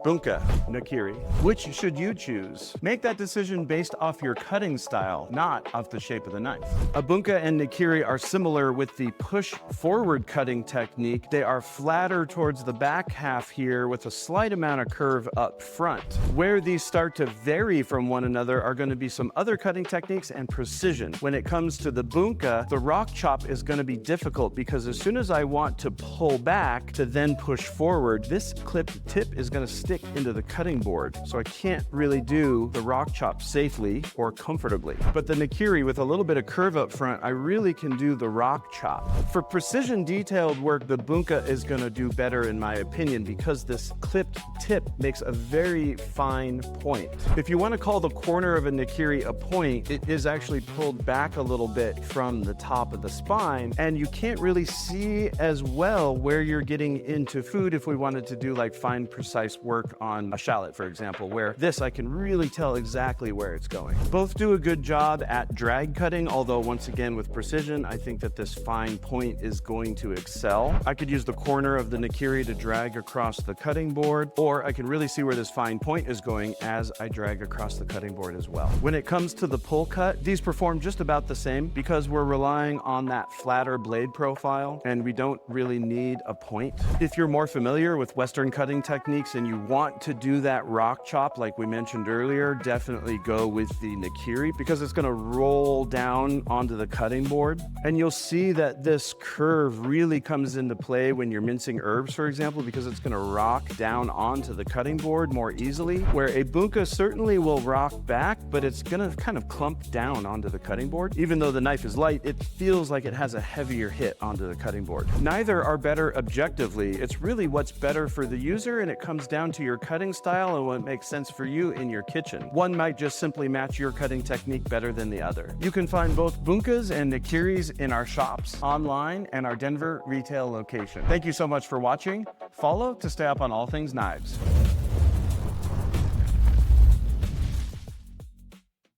Bunka, Nakiri. Which should you choose? Make that decision based off your cutting style, not off the shape of the knife. A Bunka and Nakiri are similar with the push-forward cutting technique. They are flatter towards the back half here with a slight amount of curve up front. Where these start to vary from one another are going to be some other cutting techniques and precision. When it comes to the Bunka, the rock chop is going to be difficult because as soon as I want to pull back to then push forward, this clipped tip is going to stick into the cutting board. So I can't really do the rock chop safely or comfortably. But the Nakiri, with a little bit of curve up front, I really can do the rock chop. For precision detailed work, the Bunka is going to do better in my opinion because this clipped tip makes a very fine point. If you want to call the corner of a Nakiri a point, it is actually pulled back a little bit from the top of the spine, and you can't really see as well where you're getting into food if we wanted to do like fine, precise work on a shallot, for example, where this I can really tell exactly where it's going. Both do a good job at drag cutting, although once again with precision, I think that this fine point is going to excel. I could use the corner of the Nakiri to drag across the cutting board, or I can really see where this fine point is going as I drag across the cutting board as well. When it comes to the pull cut, these perform just about the same because we're relying on that flatter blade profile and we don't really need a point. If you're more familiar with Western cutting techniques and you want to do that rock chop like we mentioned earlier, definitely go with the Nakiri because it's going to roll down onto the cutting board. And you'll see that this curve really comes into play when you're mincing herbs, for example, because it's going to rock down onto the cutting board more easily, where a Bunka certainly will rock back, but it's going to kind of clump down onto the cutting board. Even though the knife is light, it feels like it has a heavier hit onto the cutting board. Neither are better objectively. It's really what's better for the user, and it comes down to your cutting style and what makes sense for you in your kitchen. One might just simply match your cutting technique better than the other. You can find both Bunkas and Nakiris in our shops, online, and our Denver retail location. Thank you so much for watching. Follow to stay up on all things knives.